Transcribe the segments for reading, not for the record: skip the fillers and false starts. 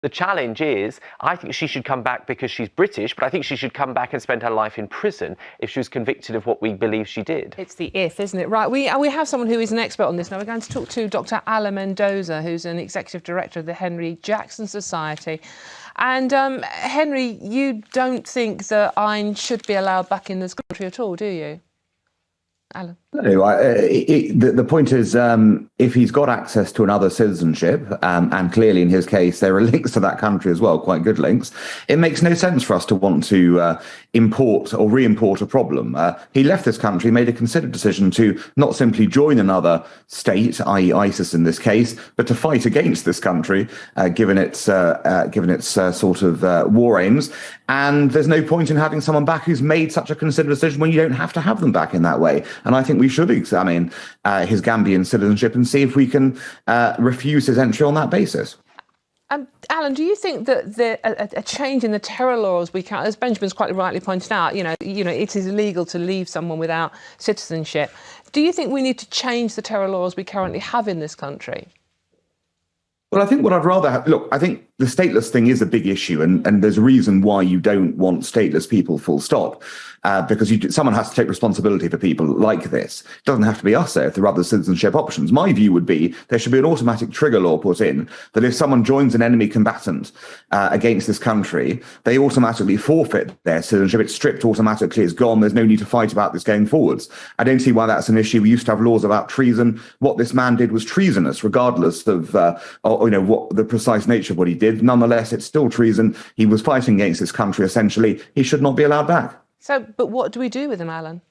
The challenge is, I think she should come back because she's British, but I think she should come back and spend her life in prison if she was convicted of what we believe she did. It's the if, isn't it? Right, we have someone who is an expert on this now. We're going to talk to Dr. Alan Mendoza, who's an executive director of the Henry Jackson Society. And Henry, you don't think that Ayn should be allowed back in this country at all, do you? Alan? No, the point is, if he's got access to another citizenship, and clearly in his case there are links to that country as well, quite good links, it makes no sense for us to want to import or re-import a problem. He left this country, made a considered decision to not simply join another state, i.e. ISIS in this case, but to fight against this country, given its sort of war aims. And there's no point in having someone back who's made such a considered decision when you don't have to have them back in that way. And I think we should examine his Gambian citizenship and see if we can refuse his entry on that basis. Alan, do you think that a change in the terror laws, as Benjamin's quite rightly pointed out, it is illegal to leave someone without citizenship. Do you think we need to change the terror laws we currently have in this country? Well, I think what I'd rather have, look, I think the stateless thing is a big issue, and there's a reason why you don't want stateless people, full stop, because someone has to take responsibility for people like this. It doesn't have to be us, though, if there are other citizenship options. My view would be there should be an automatic trigger law put in that if someone joins an enemy combatant against this country, they automatically forfeit their citizenship. It's stripped automatically, it's gone. There's no need to fight about this going forwards. I don't see why that's an issue. We used to have laws about treason. What this man did was treasonous, regardless of what the precise nature of what he did. Nonetheless, it's still treason. He was fighting against this country, essentially. He should not be allowed back. So, but what do we do with him, Alan?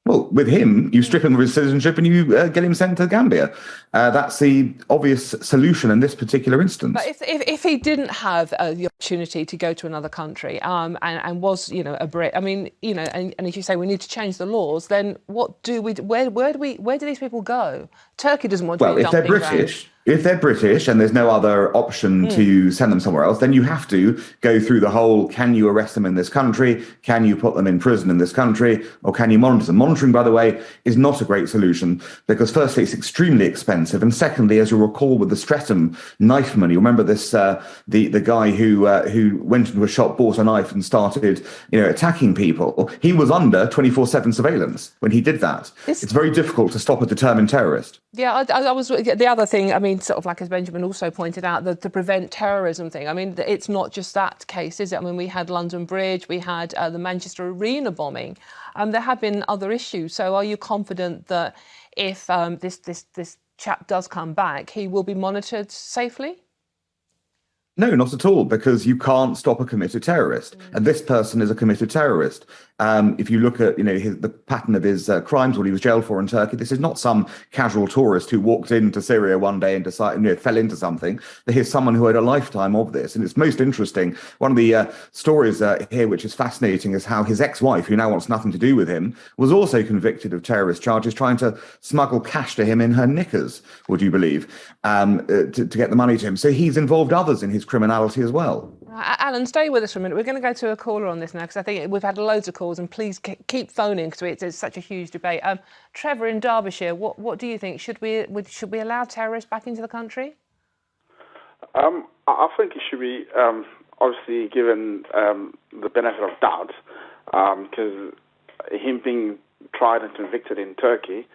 Well, with him, you strip him of his citizenship and you get him sent to Gambia. That's the obvious solution in this particular instance. But if he didn't have the opportunity to go to another country and was, a Brit, I mean, and if you say we need to change the laws, then what do we? Where do these people go? Turkey doesn't want to. Well, if they're British. If they're British and there's no other option to send them somewhere else, then you have to go through the whole, can you arrest them in this country? Can you put them in prison in this country? Or can you monitor them? Monitoring, by the way, is not a great solution because firstly, it's extremely expensive. And secondly, as you'll recall with the Streatham knife money, remember this, the guy who went into a shop, bought a knife and started, attacking people. He was under 24/7 surveillance when he did that. It's very difficult to stop a determined terrorist. Yeah, I was the other thing, I mean, sort of like as Benjamin also pointed out, the prevent terrorism thing. I mean, it's not just that case, is it? I mean, we had London Bridge, we had the Manchester Arena bombing. There have been other issues. So are you confident that if this chap does come back, he will be monitored safely? No, not at all, because you can't stop a committed terrorist. And this person is a committed terrorist. If you look at, the pattern of his crimes, what he was jailed for in Turkey, this is not some casual tourist who walked into Syria one day and decided, fell into something. Here's someone who had a lifetime of this. And it's most interesting. One of the stories here, which is fascinating, is how his ex-wife, who now wants nothing to do with him, was also convicted of terrorist charges, trying to smuggle cash to him in her knickers, would you believe, to get the money to him. So he's involved others in his criminality as well. Alan, stay with us for a minute. We're going to go to a caller on this now because I think we've had loads of calls, and please keep phoning because it's such a huge debate. Trevor in Derbyshire, what do you think? Should we allow terrorists back into the country? I think it should be obviously given the benefit of doubt because him being tried and convicted in Turkey,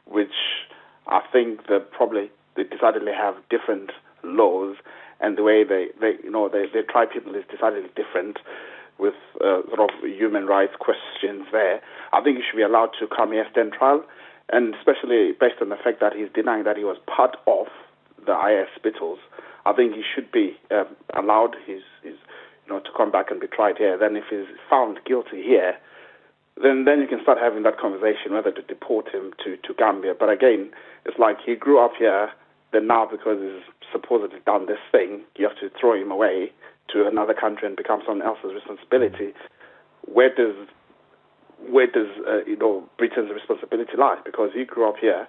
which I think that probably they decidedly have different laws. And the way they try people is decidedly different with sort of human rights questions there. I think he should be allowed to come here, stand trial, and especially based on the fact that he's denying that he was part of the IS hospitals. I think he should be allowed to come back and be tried here. Then if he's found guilty here, then you can start having that conversation whether to deport him to Gambia. But again, it's like he grew up here. Then now, because he's supposedly done this thing, you have to throw him away to another country and become someone else's responsibility. Where does Britain's responsibility lie? Because he grew up here,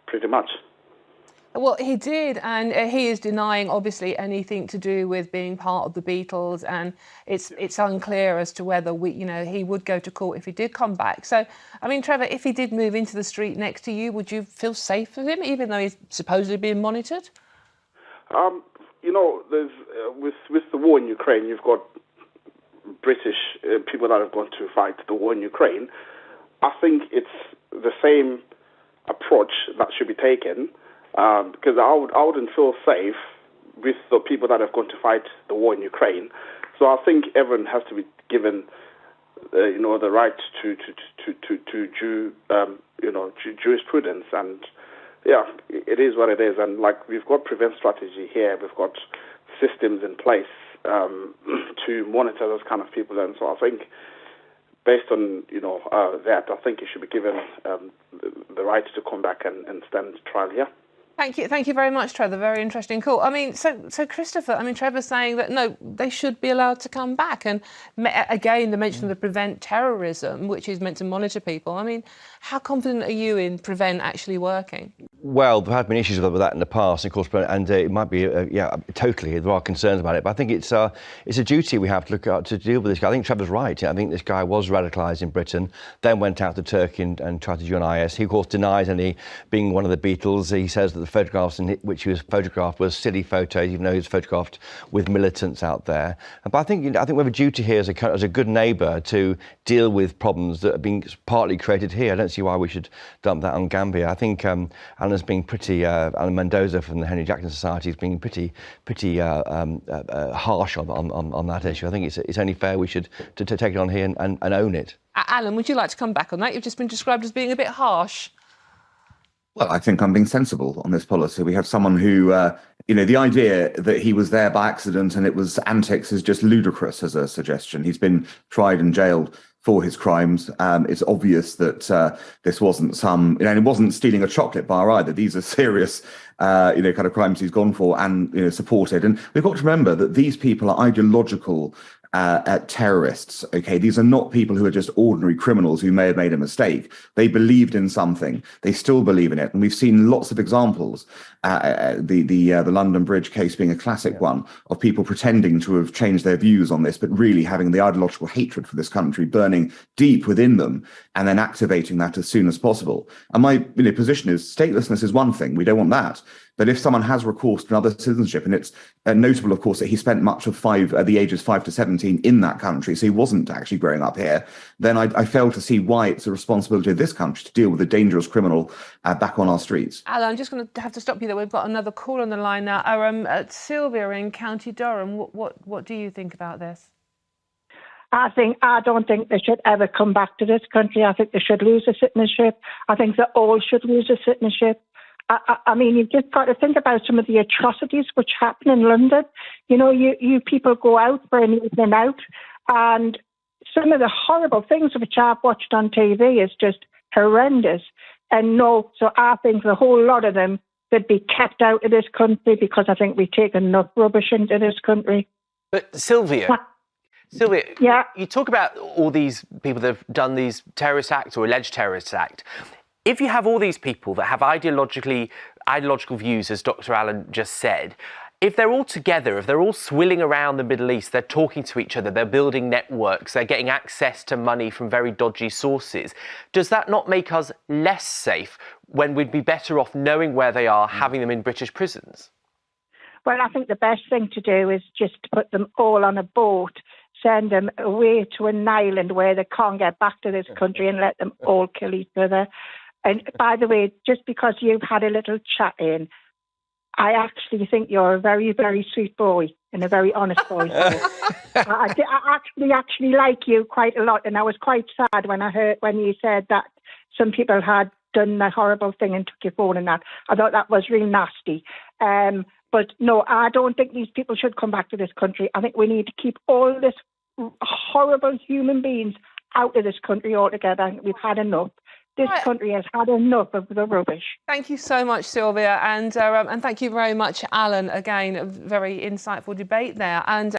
pretty much. Well, he did, and he is denying, obviously, anything to do with being part of the Beatles, and it's unclear as to whether he would go to court if he did come back. So, I mean, Trevor, if he did move into the street next to you, would you feel safe with him, even though he's supposedly being monitored? there's with the war in Ukraine, you've got British people that have gone to fight the war in Ukraine. I think it's the same approach that should be taken, because I wouldn't feel safe with the people that have gone to fight the war in Ukraine. So I think everyone has to be given, the right to jurisprudence, and yeah, it is what it is. And like, we've got prevent strategy here, we've got systems in place to monitor those kind of people, and so I think, based on that, I think you should be given the right to come back and stand trial here. Thank you very much, Trevor. Very interesting call. I mean, so Christopher, I mean, Trevor's saying that no, they should be allowed to come back, and again, the mention of the prevent terrorism, which is meant to monitor people. I mean, how confident are you in prevent actually working? Well, there have been issues with that in the past, of course, and it might be, totally, there are concerns about it. But I think it's a duty we have to look at to deal with this guy. I think Trevor's right. I think this guy was radicalised in Britain, then went out to Turkey and tried to join IS. He, of course, denies any being one of the Beatles. He says that the photographs in which he was photographed were silly photos, even though he was photographed with militants out there. But I think we have a duty here as a good neighbour to deal with problems that are being partly created here. I don't see why we should dump that on Gambia. I think Alan's being pretty, Alan Mendoza from the Henry Jackson Society is being pretty harsh on that issue. I think it's only fair we should to take it on here and own it. Alan, would you like to come back on that? You've just been described as being a bit harsh. Well, I think I'm being sensible on this policy. We have someone who, the idea that he was there by accident and it was antics is just ludicrous as a suggestion. He's been tried and jailed for his crimes. It's obvious that this wasn't it wasn't stealing a chocolate bar either. These are serious, kind of crimes he's gone for and, supported. And we've got to remember that these people are ideological terrorists. Okay, these are not people who are just ordinary criminals who may have made a mistake. They believed in something. They still believe in it, and we've seen lots of examples. The London Bridge case being a classic one of people pretending to have changed their views on this, but really having the ideological hatred for this country burning deep within them, and then activating that as soon as possible. And my position is statelessness is one thing. We don't want that. But if someone has recourse to another citizenship, and it's notable, of course, that he spent much of the ages 5 to 17 in that country, so he wasn't actually growing up here, then I fail to see why it's a responsibility of this country to deal with a dangerous criminal back on our streets. Alan, I'm just going to have to stop you there. We've got another call on the line now. Sylvia in County Durham, what do you think about this? I don't think they should ever come back to this country. I think they should lose their citizenship. I think they all should lose their citizenship. I mean, you've just got to think about some of the atrocities which happen in London. You people go out for an evening out, and some of the horrible things which I've watched on TV is just horrendous. And so I think the whole lot of them should be kept out of this country, because I think we take enough rubbish into this country. But Sylvia, yeah, you talk about all these people that have done these terrorist acts or alleged terrorist act. If you have all these people that have ideological views, as Dr. Alan just said, if they're all together, if they're all swilling around the Middle East, they're talking to each other, they're building networks, they're getting access to money from very dodgy sources, does that not make us less safe when we'd be better off knowing where they are, having them in British prisons? Well, I think the best thing to do is just to put them all on a boat, send them away to an island where they can't get back to this country, and let them all kill each other. And by the way, just because you've had a little chat in, I actually think you're a very, very sweet boy and a very honest boy. So I actually like you quite a lot, and I was quite sad when you said that some people had done that horrible thing and took your phone and that. I thought that was really nasty. But no, I don't think these people should come back to this country. I think we need to keep all this horrible human beings out of this country altogether. We've had enough. This country has had enough of the rubbish. Thank you so much, Sylvia, and thank you very much, Alan. Again, a very insightful debate there. And